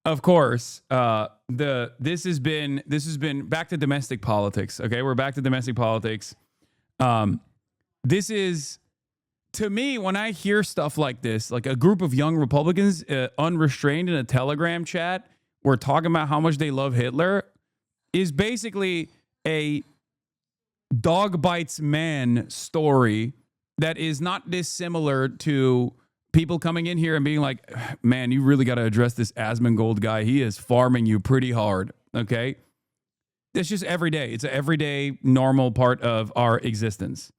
of course, this has been back to domestic politics. Okay, we're back to domestic politics. This is, to me, when I hear stuff like this, like a group of young Republicans unrestrained in a Telegram chat, were talking about how much they love Hitler, is basically a dog bites man story that is not dissimilar to people coming in here and being like, man, you really got to address this Asmongold guy. He is farming you pretty hard. Okay. It's just every day. It's an everyday normal part of our existence.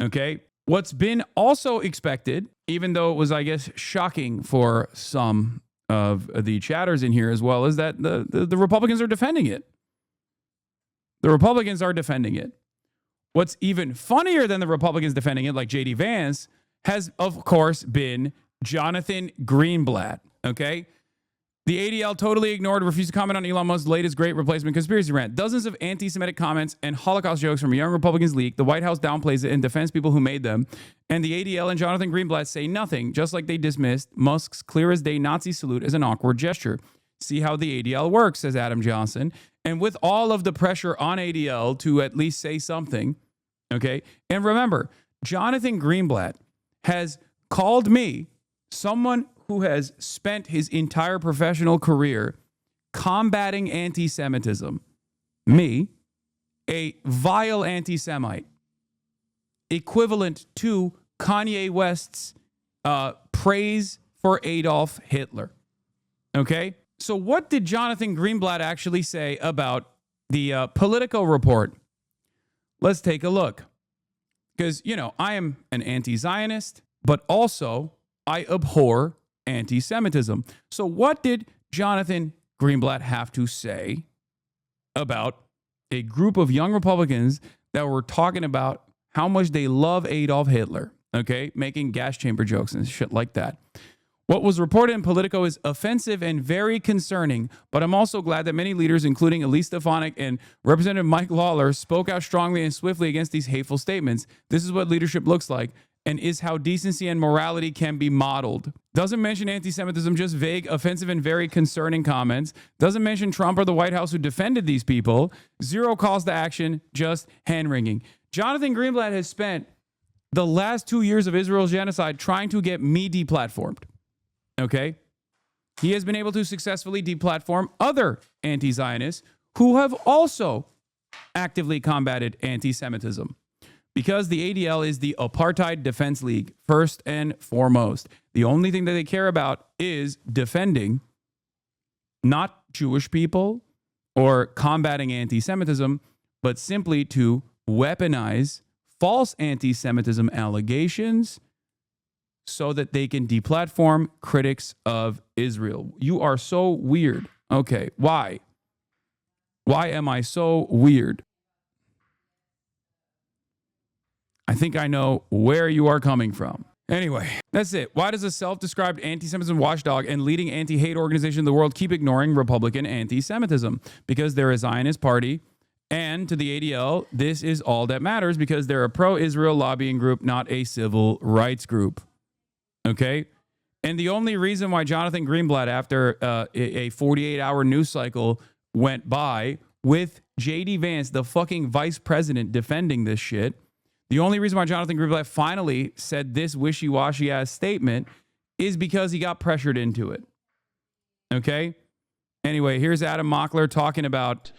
Okay. What's been also expected, even though it was, I guess, shocking for some of the chatters in here as well, is that the Republicans are defending it. The Republicans are defending it. What's even funnier than the Republicans defending it, like J.D. Vance, has, of course, been Jonathan Greenblatt, okay? The ADL totally ignored, refused to comment on Elon Musk's latest great replacement conspiracy rant. Dozens of anti-Semitic comments and Holocaust jokes from young Republicans leak. The White House downplays it and defends people who made them. And the ADL and Jonathan Greenblatt say nothing, just like they dismissed Musk's clear-as-day Nazi salute as an awkward gesture. See how the ADL works, says Adam Johnson. And with all of the pressure on ADL to at least say something, okay? And remember, Jonathan Greenblatt has called me, someone who has spent his entire professional career combating anti-Semitism, me, a vile anti-Semite, equivalent to Kanye West's praise for Adolf Hitler. Okay? So what did Jonathan Greenblatt actually say about the Politico report? Let's take a look. Because, you know, I am an anti-Zionist, but also I abhor anti-Semitism. So what did Jonathan Greenblatt have to say about a group of young Republicans that were talking about how much they love Adolf Hitler, okay, making gas chamber jokes and shit like that? What was reported in Politico is offensive and very concerning, but I'm also glad that many leaders, including Elise Stefanik and Representative Mike Lawler, spoke out strongly and swiftly against these hateful statements. This is what leadership looks like and is how decency and morality can be modeled. Doesn't mention anti-Semitism, just vague, offensive, and very concerning comments. Doesn't mention Trump or the White House who defended these people. Zero calls to action, just hand-wringing. Jonathan Greenblatt has spent the last 2 years of Israel's genocide trying to get me deplatformed. Okay? He has been able to successfully deplatform other anti-Zionists who have also actively combated anti-Semitism. Because the ADL is the Apartheid Defense League, first and foremost. The only thing that they care about is defending not Jewish people or combating anti-Semitism, but simply to weaponize false anti-Semitism allegations so that they can deplatform critics of Israel. You are so weird. Okay, why? Why am I so weird? I think I know where you are coming from. Anyway, that's it. Why does a self-described anti-Semitism watchdog and leading anti-hate organization in the world keep ignoring Republican anti-Semitism? Because they're a Zionist party, and to the ADL, this is all that matters because they're a pro-Israel lobbying group, not a civil rights group. Okay? And the only reason why Jonathan Greenblatt, after a 48-hour news cycle went by with J.D. Vance, the fucking vice president, defending this shit, the only reason why Jonathan Greenblatt finally said this wishy-washy ass statement is because he got pressured into it. Okay? Anyway, here's Adam Mockler talking about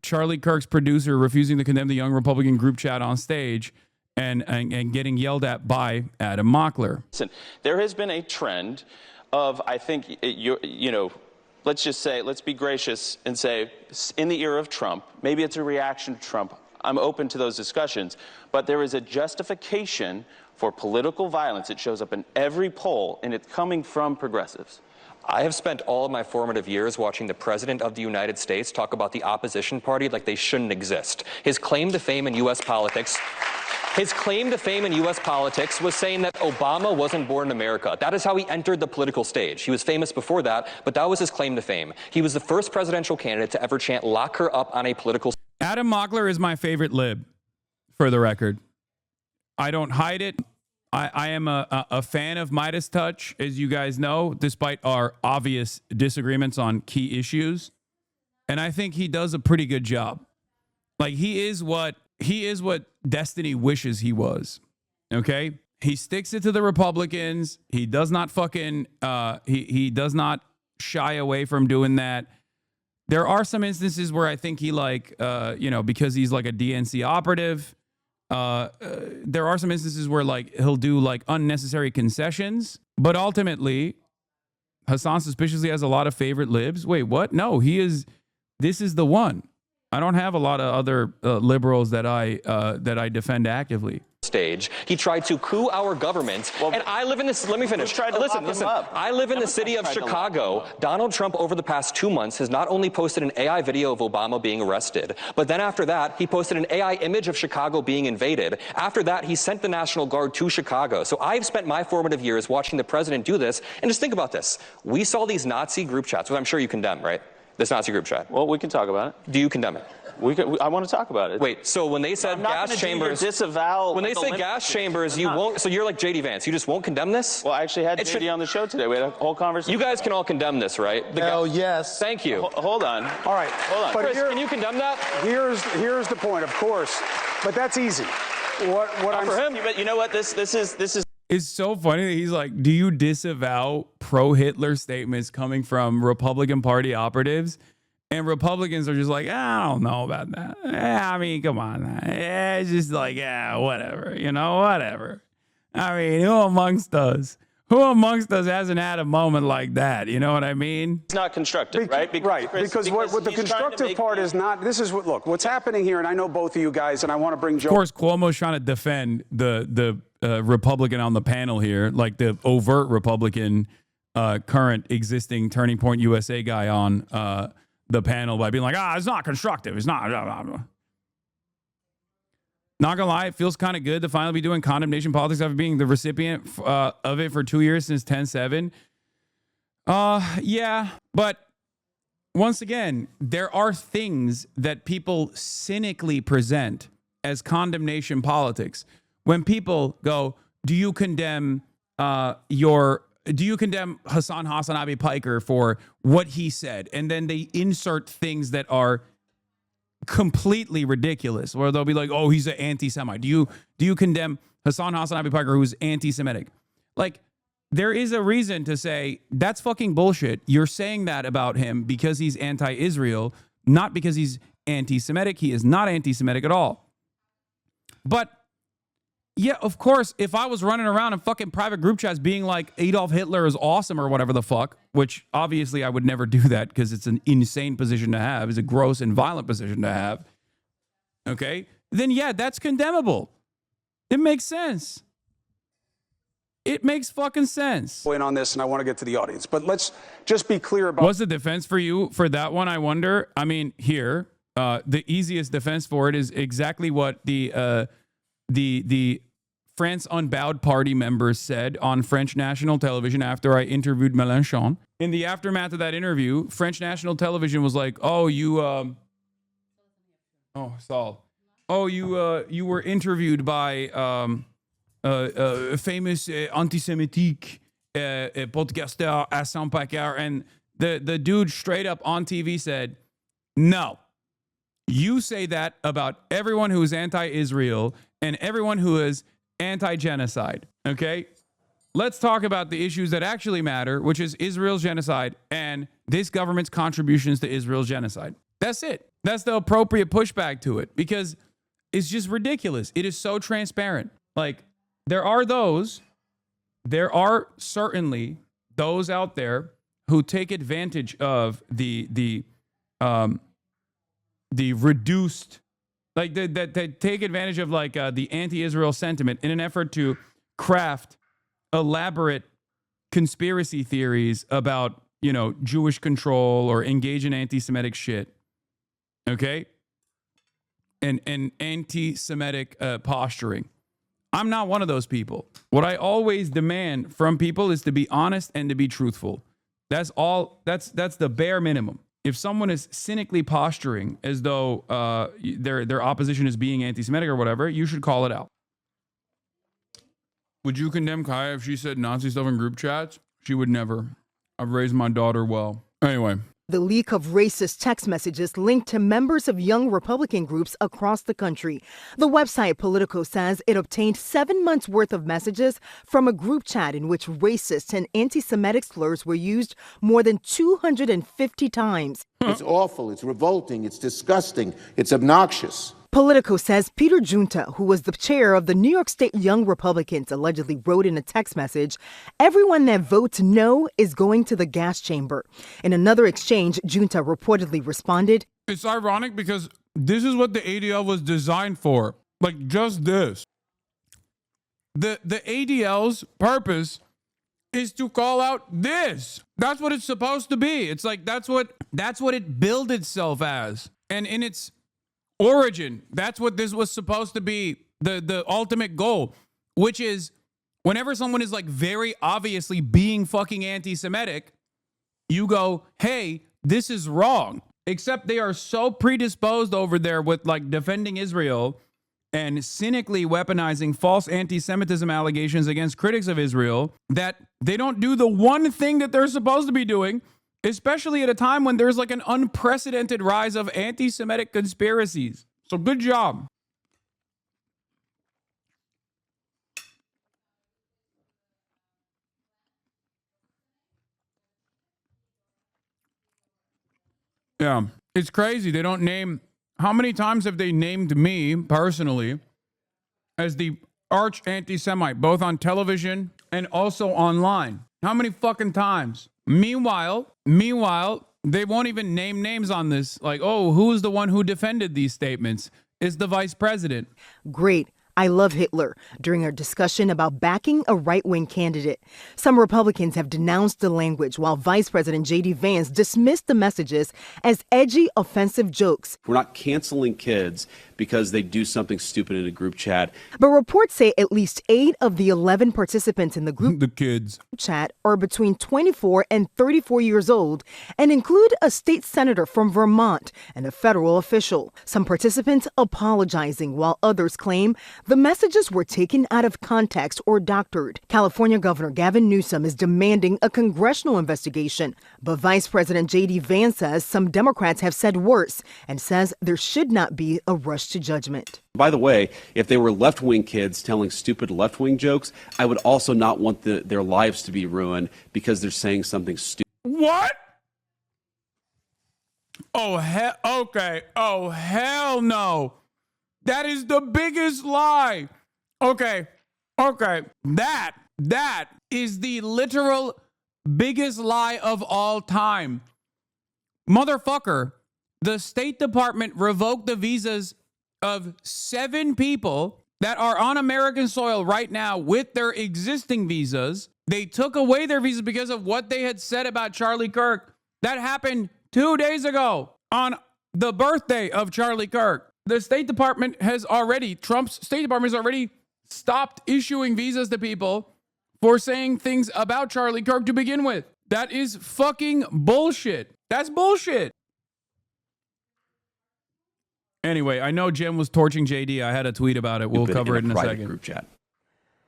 Charlie Kirk's producer refusing to condemn the young Republican group chat on stage and getting yelled at by Adam Mockler. Listen, there has been a trend of, I think, you know, let's just say, let's be gracious and say, in the era of Trump, maybe it's a reaction to Trump. I'm open to those discussions, but there is a justification for political violence. It shows up in every poll, and it's coming from progressives. I have spent all of my formative years watching the President of the United States talk about the opposition party like they shouldn't exist. His claim to fame in U.S. politics was saying that Obama wasn't born in America. That is how he entered the political stage. He was famous before that, but that was his claim to fame. He was the first presidential candidate to ever chant "lock her up" on a political stage. Adam Mockler is my favorite lib, for the record. I don't hide it. I am a fan of Midas Touch, as you guys know, despite our obvious disagreements on key issues. And I think he does a pretty good job. Like he is what Destiny wishes he was. Okay? He sticks it to the Republicans. He does not fucking he does not shy away from doing that. There are some instances where I think he because he's like a DNC operative, there are some instances where like he'll do like unnecessary concessions, but ultimately Hassan suspiciously has a lot of favorite libs. Wait, what? No, this is the one. I don't have a lot of other liberals that I defend actively. Stage. He tried to coup our government. And I live in this, let me finish. Listen. I live in the city of Chicago. Donald Trump over the past 2 months has not only posted an AI video of Obama being arrested, but then after that, he posted an AI image of Chicago being invaded. After that, he sent the National Guard to Chicago. So I've spent my formative years watching the president do this. And just think about this. We saw these Nazi group chats, which I'm sure you condemn, right? This Nazi group chat. Well, we can talk about it. Do you condemn it? I want to talk about it. Wait, so when they said gas chambers, when they say gas chambers, you won't. So you're like JD Vance. You just won't condemn this? Well, I actually had JD on the show today. We had a whole conversation. You guys can all condemn this, right? Hell yes. Thank you. Hold on. All right. Hold on. But Chris, can you condemn that? Here's the point, of course. But that's easy. What I'm for him. But you know what? This is. It's so funny that he's like, do you disavow pro-Hitler statements coming from Republican Party operatives? And Republicans are just like, I don't know about that. I mean, come on. It's just like, whatever. Whatever. I mean, who amongst us hasn't had a moment like that? You know what I mean? It's not constructive, right? Because what the constructive part is not, this is what's happening here, and I know both of you guys, and I want to bring Joe. Of course, Cuomo's trying to defend the Republican on the panel here, like the overt Republican current existing Turning Point USA guy on the panel by being like, it's not constructive. It's not. Not gonna lie, it feels kind of good to finally be doing condemnation politics after being the recipient of it for 2 years since 10/7. Yeah, but once again, there are things that people cynically present as condemnation politics. When people go, do you condemn Hasanabi Piker for what he said? And then they insert things that are completely ridiculous, where they'll be like, oh, he's an anti-Semite. Do you condemn Hasanabi Piker, who's anti-Semitic? Like, there is a reason to say that's fucking bullshit. You're saying that about him because he's anti-Israel, not because he's anti-Semitic. He is not anti-Semitic at all. But yeah, of course, if I was running around in fucking private group chats being like Adolf Hitler is awesome or whatever the fuck, which obviously I would never do that because it's an insane position to have. It's a gross and violent position to have. Okay? Then yeah, that's condemnable. It makes sense. It makes fucking sense. In on this, and I want to get to the audience, but let's just be clear about. What's the defense for you for that one? I wonder. I mean, here, the easiest defense for it is exactly what the France Unbowed Party members said on French national television after I interviewed Mélenchon. In the aftermath of that interview, French national television was like, "Oh, you were interviewed by a famous anti-Semitic podcaster Hassan Piker," and the dude straight up on TV said, "No, you say that about everyone who is anti-Israel and everyone who is anti-genocide." Okay, let's talk about the issues that actually matter, which is Israel's genocide and this government's contributions to Israel's genocide. That's it. That's the appropriate pushback to it, because it's just ridiculous. It is so transparent. Like, there are certainly those out there who take advantage of the reduced, like that take advantage of like the anti-Israel sentiment in an effort to craft elaborate conspiracy theories about, Jewish control or engage in anti-Semitic shit. Okay? And anti-Semitic posturing. I'm not one of those people. What I always demand from people is to be honest and to be truthful. That's all. That's the bare minimum. If someone is cynically posturing as though their opposition is being anti-Semitic or whatever, you should call it out. Would you condemn Kaya if she said Nazi stuff in group chats? She would never. I've raised my daughter well. Anyway. The leak of racist text messages linked to members of young Republican groups across the country. The website Politico says it obtained 7 months' worth of messages from a group chat in which racist and anti-Semitic slurs were used more than 250 times. It's awful, it's revolting, it's disgusting, it's obnoxious. Politico says Peter Junta, who was the chair of the New York State Young Republicans, allegedly wrote in a text message, "Everyone that votes no is going to the gas chamber." In another exchange, Junta reportedly responded, "It's ironic because this is what the ADL was designed for. Like just this. The ADL's purpose is to call out this. That's what it's supposed to be. It's like that's what it billed itself as. And in its origin, that's what this was supposed to be, the ultimate goal, which is whenever someone is like very obviously being fucking anti-Semitic, you go, hey, this is wrong. Except they are so predisposed over there with like defending Israel and cynically weaponizing false anti-Semitism allegations against critics of Israel that they don't do the one thing that they're supposed to be doing, especially at a time when there's like an unprecedented rise of anti-Semitic conspiracies. So good job. Yeah, it's crazy. They don't name, how many times have they named me personally as the arch anti-Semite, both on television and also online? How many fucking times? Meanwhile, they won't even name names on this. Like, oh, who's the one who defended these statements? It's the vice president. Great. I love Hitler during a discussion about backing a right-wing candidate. Some Republicans have denounced the language, while Vice President J.D. Vance dismissed the messages as edgy, offensive jokes. We're not canceling kids because they do something stupid in a group chat. But reports say at least 8 of the 11 participants in the group the kids chat are between 24 and 34 years old and include a state senator from Vermont and a federal official. Some participants apologizing, while others claim the messages were taken out of context or doctored. California Governor Gavin Newsom is demanding a congressional investigation, but Vice President J.D. Vance says some Democrats have said worse and says there should not be a rush to judgment. By the way, if they were left-wing kids telling stupid left-wing jokes, I would also not want their lives to be ruined because they're saying something stupid. What? Oh, okay. Oh, hell no. That is the biggest lie. Okay. That is the literal biggest lie of all time. Motherfucker, the State Department revoked the visas of 7 people that are on American soil right now with their existing visas. They took away their visas because of what they had said about Charlie Kirk. That happened 2 days ago on the birthday of Charlie Kirk. The State Department Trump's State Department has already stopped issuing visas to people for saying things about Charlie Kirk to begin with. That is fucking bullshit. That's bullshit. Anyway, I know Jen was torching JD. I had a tweet about it. We'll cover it in a second. Group chat.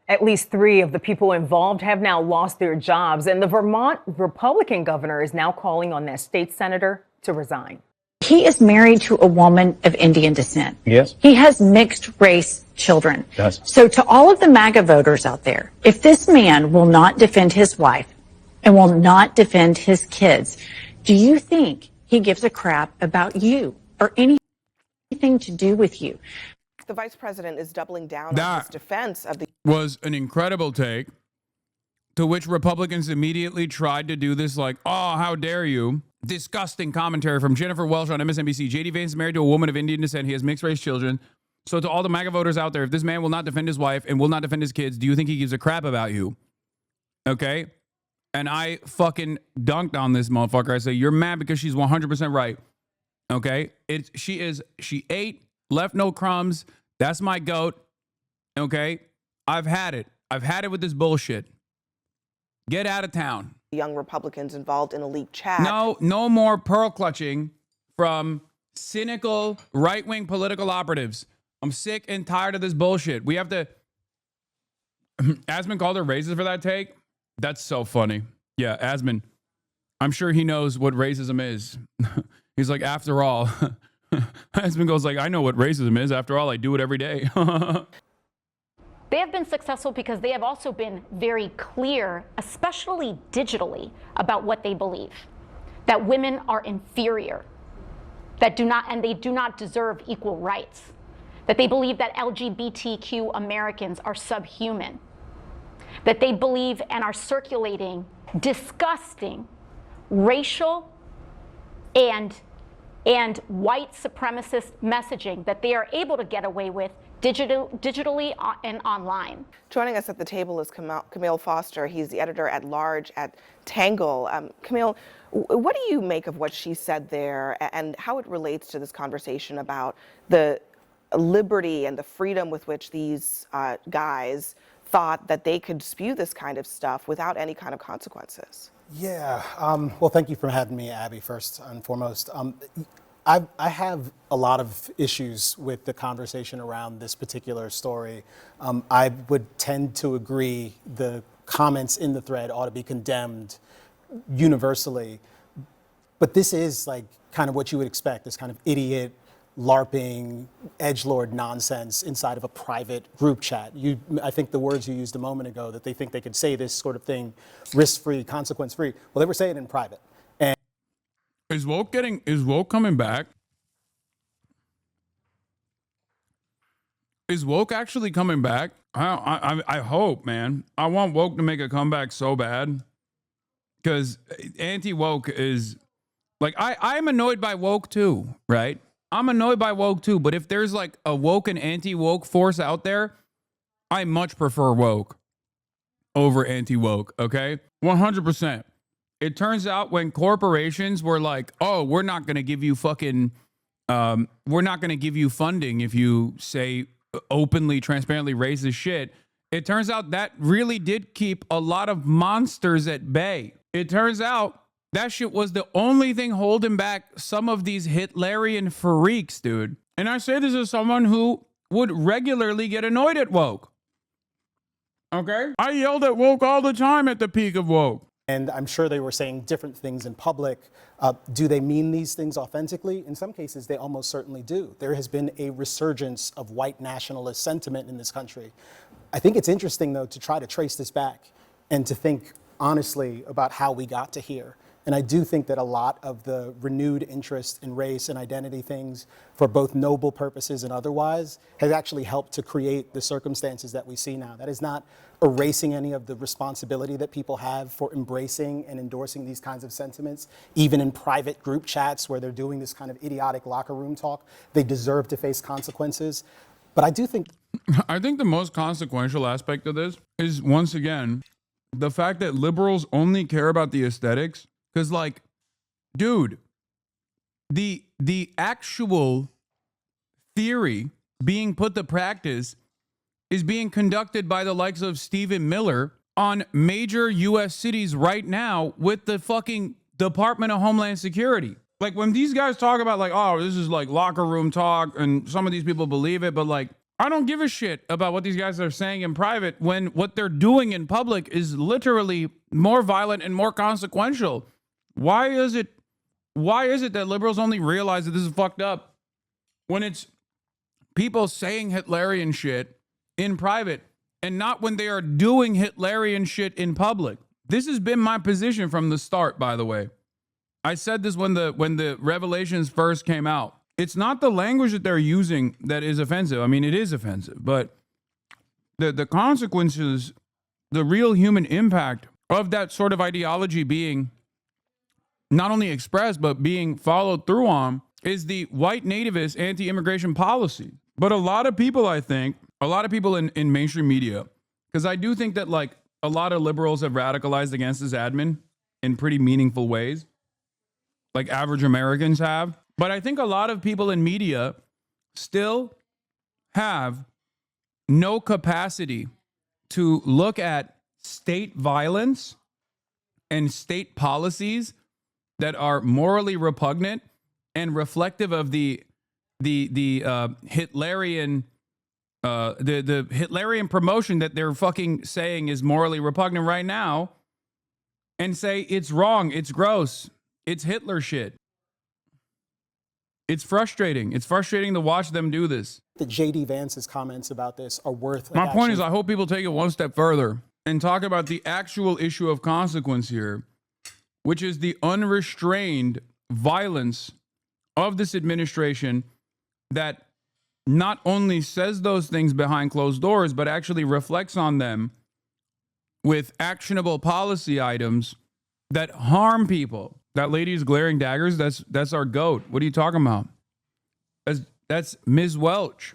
At least 3 of the people involved have now lost their jobs, and the Vermont Republican governor is now calling on that state senator to resign. He is married to a woman of Indian descent. Yes. He has mixed race children. Yes. So to all of the MAGA voters out there, if this man will not defend his wife and will not defend his kids, do you think he gives a crap about you or anything to do with you? The vice president is doubling down on his defense of the... Was an incredible take, to which Republicans immediately tried to do this like, oh, how dare you? Disgusting commentary from Jennifer Welsh on MSNBC. J.D. Vance is married to a woman of Indian descent. He has mixed race children. So to all the MAGA voters out there, if this man will not defend his wife and will not defend his kids, do you think he gives a crap about you? Okay? And I fucking dunked on this motherfucker. I say, you're mad because she's 100% right. Okay? She ate, left no crumbs. That's my goat. Okay? I've had it. I've had it with this bullshit. Get out of town. Young Republicans involved in a leaked chat. No more pearl clutching from cynical right-wing political operatives. I'm sick and tired of this bullshit. We have to... Asman called her racist for that take. That's so funny. Yeah, Asman. I'm sure he knows what racism is. He's like, after all, Asman goes like, I know what racism is. After all, I do it every day. They have been successful because they have also been very clear, especially digitally, about what they believe. That women are inferior, that they do not deserve equal rights, that they believe that LGBTQ Americans are subhuman, that they believe and are circulating disgusting racial and white supremacist messaging that they are able to get away with digitally and online. Joining us at the table is Camille Foster. He's the editor-at-large at Tangle. Camille, what do you make of what she said there and how it relates to this conversation about the liberty and the freedom with which these guys thought that they could spew this kind of stuff without any kind of consequences? Yeah, well, thank you for having me, Abby, first and foremost. I have a lot of issues with the conversation around this particular story. I would tend to agree the comments in the thread ought to be condemned universally. But this is like kind of what you would expect, this kind of idiot, LARPing, edgelord nonsense inside of a private group chat. I think the words you used a moment ago, that they think they could say this sort of thing risk-free, consequence-free. Well, they were saying it in private. And is woke coming back? Is woke actually coming back? I hope, man. I want woke to make a comeback so bad. Because anti-woke is like, I'm annoyed by woke too, right? I'm annoyed by woke too, but if there's like a woke and anti-woke force out there, I much prefer woke over anti-woke, okay? 100%. It turns out when corporations were like, oh, we're not going to give you fucking, we're not going to give you funding if you say openly, transparently racist shit, it turns out that really did keep a lot of monsters at bay. It turns out that shit was the only thing holding back some of these Hitlerian freaks, dude. And I say this as someone who would regularly get annoyed at woke. Okay? I yelled at woke all the time at the peak of woke. And I'm sure they were saying different things in public. Do they mean these things authentically? In some cases, they almost certainly do. There has been a resurgence of white nationalist sentiment in this country. I think it's interesting, though, to try to trace this back and to think honestly about how we got to here. And I do think that a lot of the renewed interest in race and identity things for both noble purposes and otherwise has actually helped to create the circumstances that we see now. That is not erasing any of the responsibility that people have for embracing and endorsing these kinds of sentiments, even in private group chats where they're doing this kind of idiotic locker room talk. They deserve to face consequences. But I do think... I think the most consequential aspect of this is, once again, the fact that liberals only care about the aesthetics. Because, like, dude, the actual theory being put to practice is being conducted by the likes of Stephen Miller on major U.S. cities right now with the fucking Department of Homeland Security. Like, when these guys talk about, like, oh, this is like locker room talk, and some of these people believe it, but, like, I don't give a shit about what these guys are saying in private when what they're doing in public is literally more violent and more consequential. Why is it that liberals only realize that this is fucked up when it's people saying Hitlerian shit in private and not when they are doing Hitlerian shit in public? This has been my position from the start, by the way. I said this when the revelations first came out. It's not the language that they're using that is offensive. I mean, it is offensive, but the consequences, the real human impact of that sort of ideology being not only expressed, but being followed through on is the white nativist anti-immigration policy. But a lot of people, I think, a lot of people in mainstream media, because I do think that like a lot of liberals have radicalized against this admin in pretty meaningful ways, like average Americans have. But I think a lot of people in media still have no capacity to look at state violence and state policies that are morally repugnant and reflective of the Hitlerian the Hitlerian promotion that they're fucking saying is morally repugnant right now, and say it's wrong, it's gross, it's Hitler shit. It's frustrating. It's frustrating to watch them do this. The J.D. Vance's comments about this are worth. My point is, I hope people take it one step further and talk about the actual issue of consequence here, which is the unrestrained violence of this administration that not only says those things behind closed doors, but actually reflects on them with actionable policy items that harm people. That lady's glaring daggers, that's our GOAT. What are you talking about? That's Ms. Welch.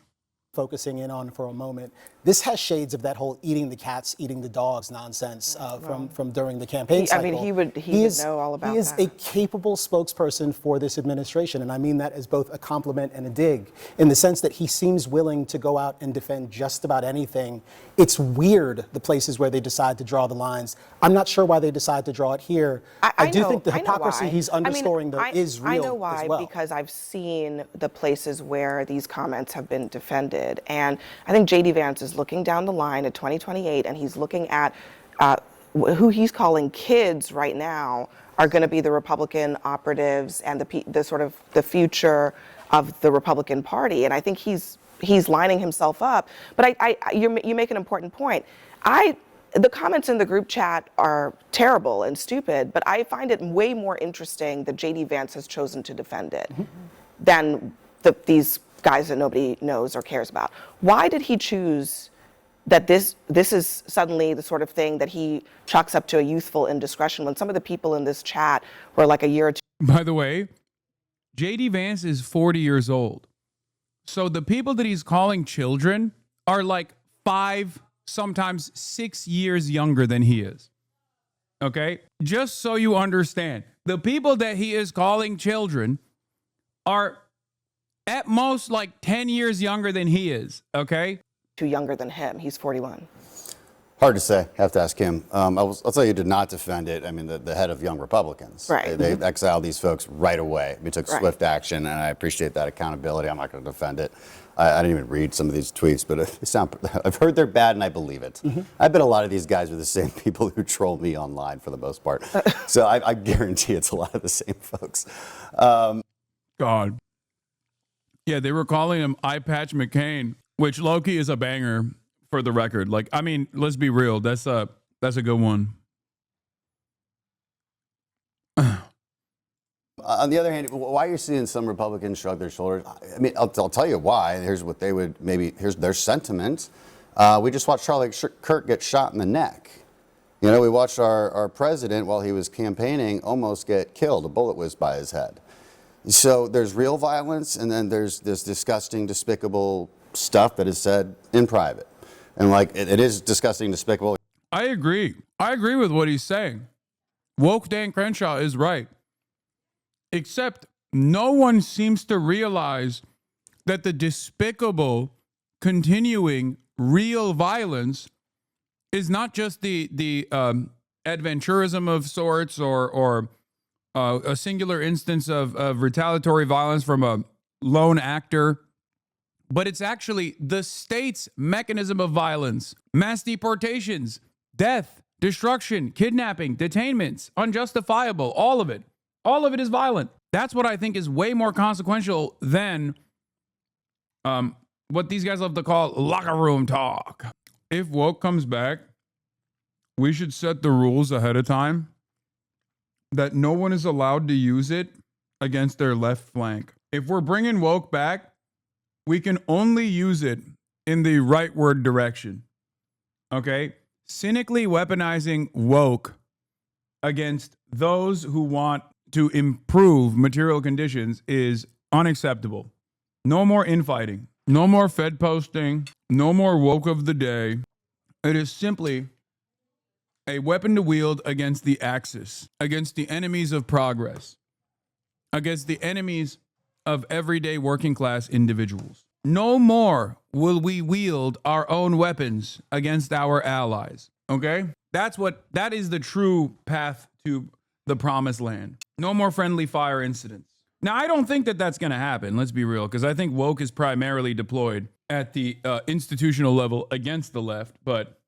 Focusing in on for a moment, this has shades of that whole eating the cats, eating the dogs nonsense from during the campaign cycle. I mean, he would know all about that. He is a capable spokesperson for this administration, and I mean that as both a compliment and a dig, in the sense that he seems willing to go out and defend just about anything. It's weird, the places where they decide to draw the lines. I'm not sure why they decide to draw it here. I do think the hypocrisy he's underscoring, though, is real. I know why, as well. Because I've seen the places where these comments have been defended. And I think J.D. Vance is looking down the line at 2028, and he's looking at who he's calling kids right now are going to be the Republican operatives and the sort of the future of the Republican Party. And I think he's lining himself up. But you make an important point. The comments in the group chat are terrible and stupid, but I find it way more interesting that J.D. Vance has chosen to defend it than these guys that nobody knows or cares about. Why did he choose that this is suddenly the sort of thing that he chalks up to a youthful indiscretion when some of the people in this chat were like a year or two? By the way, J.D. Vance is 40 years old. So the people that he's calling children are like 5, sometimes 6 years younger than he is. Okay? Just so you understand, the people that he is calling children are at most like 10 years younger than he is, okay? Too younger than him. He's 41. Hard to say. Have to ask him. I'll tell you, did not defend it. I mean, the head of Young Republicans. Right. They exiled these folks right away. We took swift action, and I appreciate that accountability. I'm not going to defend it. I didn't even read some of these tweets, but they sound. I've heard they're bad, and I believe it. I bet a lot of these guys are the same people who troll me online for the most part. So I guarantee it's a lot of the same folks. God. Yeah, they were calling him Eye Patch McCain, which low-key is a banger for the record. Like, I mean, let's be real. That's a good one. On the other hand, why you're seeing some Republicans shrug their shoulders, I mean, I'll tell you why. Here's what they would here's their sentiment. We just watched Charlie Kirk get shot in the neck. You know, we watched our president, while he was campaigning, almost get killed. A bullet whizzed by his head. So there's real violence, and then there's this disgusting, despicable stuff that is said in private. And like, it is disgusting, despicable. I agree. I agree with what he's saying. Woke Dan Crenshaw is right. Except no one seems to realize that the despicable, continuing, real violence is not just the adventurism of sorts or a singular instance of retaliatory violence from a lone actor, but it's actually the state's mechanism of violence. Mass deportations, death, destruction, kidnapping, detainments, unjustifiable, all of it. All of it is violent. That's what I think is way more consequential than what these guys love to call locker room talk. If woke comes back, we should set the rules ahead of time that no one is allowed to use it against their left flank. If we're bringing woke back, we can only use it in the rightward direction. Okay? Cynically weaponizing woke against those who want to improve material conditions is unacceptable. No more infighting. No more Fed posting. No more woke of the day. It is simply a weapon to wield against the axis, against the enemies of progress, against the enemies of everyday working class individuals. No more will we wield our own weapons against our allies. Okay? That is the true path to the promised land. No more friendly fire incidents. Now, I don't think that that's going to happen. Let's be real, because I think woke is primarily deployed at the institutional level against the left, but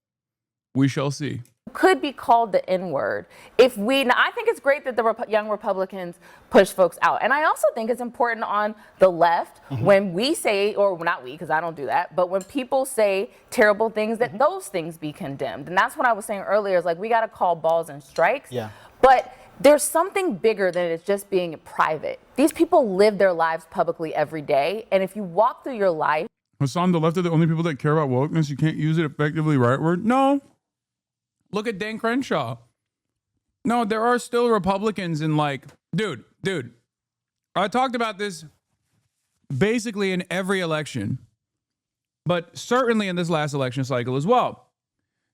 we shall see. Could be called the N-word. If we, now I think it's great that the young Republicans push folks out. And I also think it's important on the left when we say, or not we, because I don't do that, but when people say terrible things, that those things be condemned. And that's what I was saying earlier, is like, we got to call balls and strikes. Yeah. But there's something bigger than it's just being private. These people live their lives publicly every day. And if you walk through your life. Hassan, the left are the only people that care about wokeness. You can't use it effectively rightward. No. Look at Dan Crenshaw. No, there are still Republicans in like, dude, I talked about this basically in every election, but certainly in this last election cycle as well.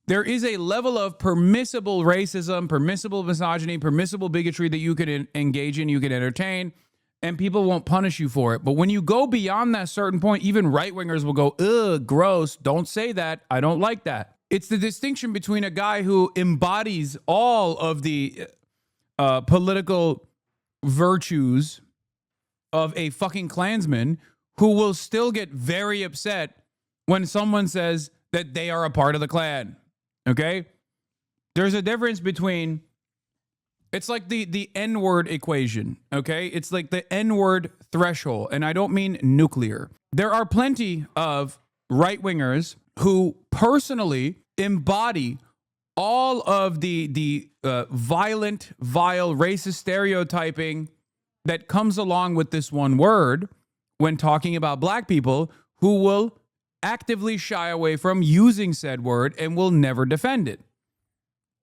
There is a level of permissible racism, permissible misogyny, permissible bigotry that you can engage in, you can entertain, and people won't punish you for it. But when you go beyond that certain point, even right-wingers will go, ugh, gross, don't say that, I don't like that. It's the distinction between a guy who embodies all of the political virtues of a fucking Klansman, who will still get very upset when someone says that they are a part of the Klan. Okay? There's a difference between, it's like the N-word equation, okay? It's like the N-word threshold, and I don't mean nuclear. There are plenty of right-wingers who personally embody all of the violent, vile, racist stereotyping that comes along with this one word when talking about black people, who will actively shy away from using said word and will never defend it.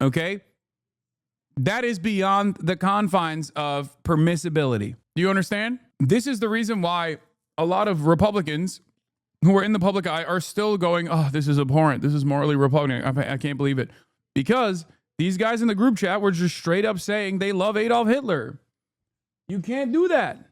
Okay? That is beyond the confines of permissibility. Do you understand? This is the reason why a lot of Republicans who are in the public eye are still going, oh, this is abhorrent. This is morally repugnant. I can't believe it. Because these guys in the group chat were just straight up saying they love Adolf Hitler. You can't do that.